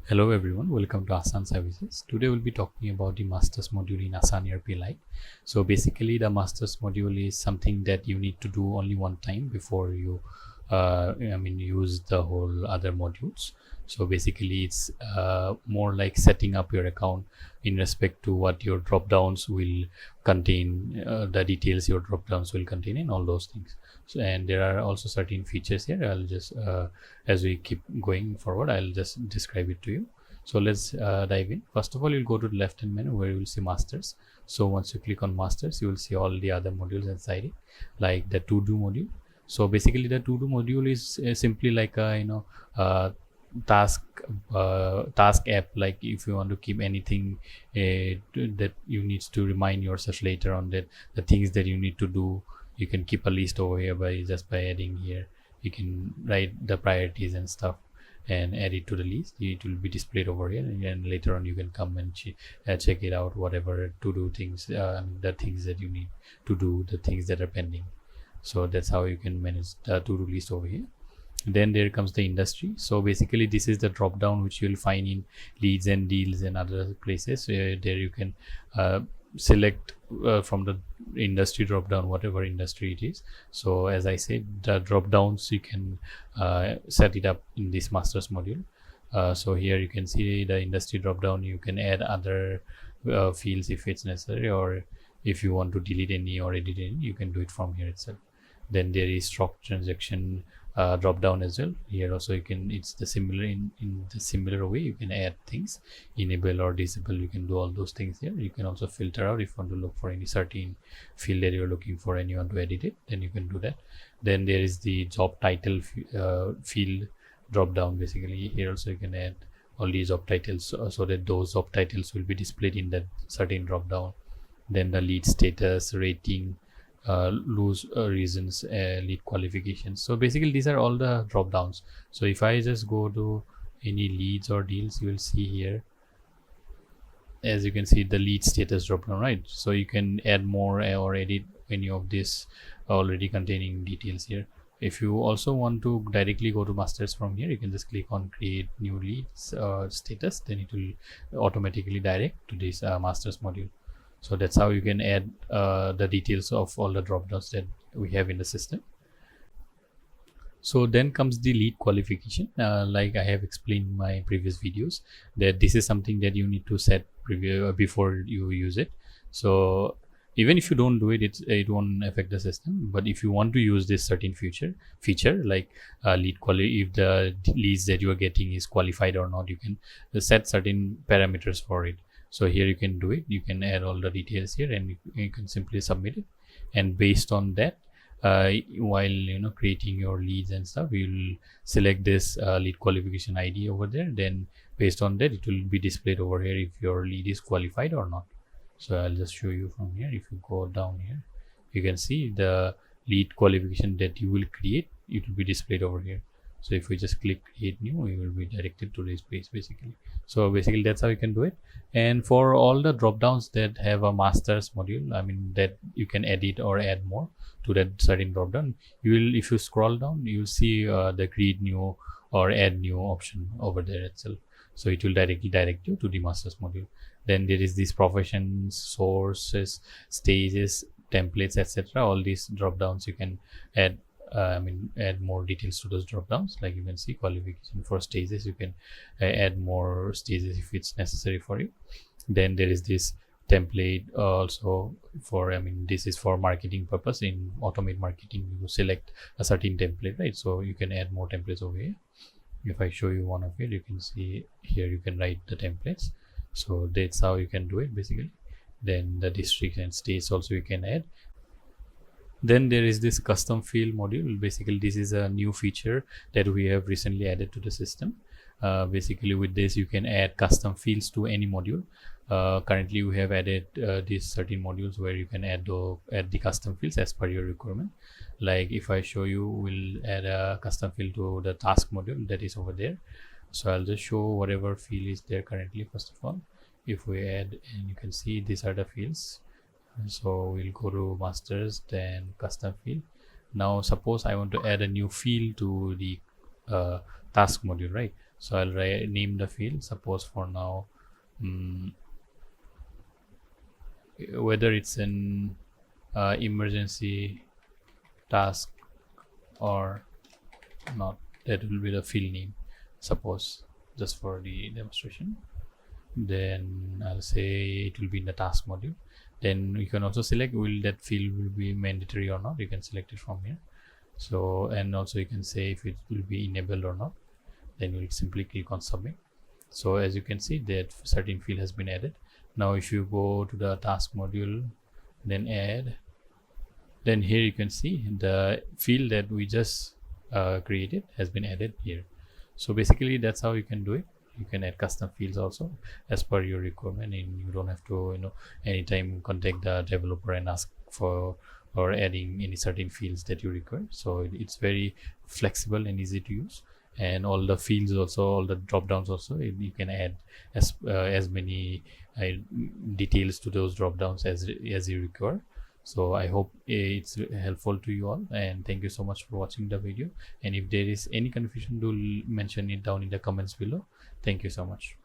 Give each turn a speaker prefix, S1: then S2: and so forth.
S1: Hello everyone, welcome to Aasaan Services. Today we'll be talking about the Masters module in Aasaan ERP Lite. So basically the Masters module is something that you need to do only one time before you use the whole other modules. So basically it's more like setting up your account in respect to what your drop downs will contain, the details your drop downs will contain and all those things. So, and there are also certain features here. I'll just as we keep going forward, I'll just describe it to you. So let's dive in. First of all, you'll go to the left hand menu where you will see masters. So once you click on masters, you will see all the other modules inside it, like the to do module. So basically the to do module is simply like a task task app. Like if you want to keep anything that you need to remind yourself later on, that the things that you need to do, you can keep a list over here by adding here. You can write the priorities and stuff and add it to the list. It will be displayed over here, and later on you can come and check it out, whatever to do things, the things that you need to do, the things that are pending. So that's how you can manage the to-do list over here. Then there comes the industry. So basically this is the drop down which you'll find in leads and deals and other places. There you can select from the industry drop down whatever industry it is. So as I said, the drop downs you can set it up in this masters module. So here you can see the industry drop down. You can add other fields if it's necessary, or if you want to delete any or edit any, you can do it from here itself. Then there is stock transaction drop down as well. Here also you can, it's the similar in the similar way, you can add things, enable or disable, you can do all those things here. You can also filter out if you want to look for any certain field that you're looking for and you want to edit it, then you can do that. Then there is the job title field drop down. Basically here also you can add all these job titles so that those job titles will be displayed in that certain drop down. Then the lead status, rating, lose reasons, lead qualifications. So basically these are all the drop downs. So if I just go to any leads or deals, you will see here, as you can see, the lead status drop down, right? So you can add more or edit any of this already containing details here. If you also want to directly go to masters from here, you can just click on create new leads status, then it will automatically direct to this masters module. So that's how you can add the details of all the drop downs that we have in the system. So then comes the lead qualification. Like I have explained in my previous videos, that this is something that you need to set before you use it. So even if you don't do it, it won't affect the system. But if you want to use this certain feature like lead quality, if the leads that you are getting is qualified or not, you can set certain parameters for it. So here you can do it. You can add all the details here, and you can simply submit it. And based on that, while creating your leads and stuff, you'll select this lead qualification ID over there. Then based on that, it will be displayed over here if your lead is qualified or not. So I'll just show you from here. If you go down here, you can see the lead qualification that you will create. It will be displayed over here. So if we just click create new, you will be directed to this page basically. So basically that's how you can do it. And for all the drop downs that have a masters module, that you can edit or add more to that certain drop down, you will, if you scroll down, you will see the create new or add new option over there itself. So it will directly direct you to the masters module. Then there is these professions, sources, stages, templates, etc. All these drop downs you can add add more details to those drop downs. Like you can see qualification for stages, you can add more stages if it's necessary for you. Then there is this template also for, this is for marketing purpose. In automate marketing, you select a certain template, right? So you can add more templates over here. If I show you one of it, you can see here you can write the templates. So that's how you can do it basically. Then the districts and states also you can add. Then there is this custom field module. Basically this is a new feature that we have recently added to the system. Basically with this you can add custom fields to any module. Currently we have added these certain modules where you can add the custom fields as per your requirement. Like if I show you, we'll add a custom field to the task module that is over there. So I'll just show whatever field is there currently. First of all, if we add, and you can see these are the fields. So we'll go to masters, then custom field. Now suppose I want to add a new field to the task module, right? So I'll name the field, suppose for now whether it's an emergency task or not. That will be the field name, suppose, just for the demonstration. Then I'll say it will be in the task module. Then you can also select will that field will be mandatory or not. You can select it from here. So, and also you can say if it will be enabled or not. Then you'll simply click on submit. So as you can see that certain field has been added. Now if you go to the task module, then add, then here you can see the field that we just created has been added here. So basically that's how you can do it. You can add custom fields also as per your requirement, and you don't have to anytime contact the developer and ask for or adding any certain fields that you require. So it's very flexible and easy to use, and all the fields also, all the drop downs also, you can add as many details to those drop downs as you require. So I hope it's helpful to you all, and thank you so much for watching the video. And if there is any confusion, do mention it down in the comments below. Thank you so much.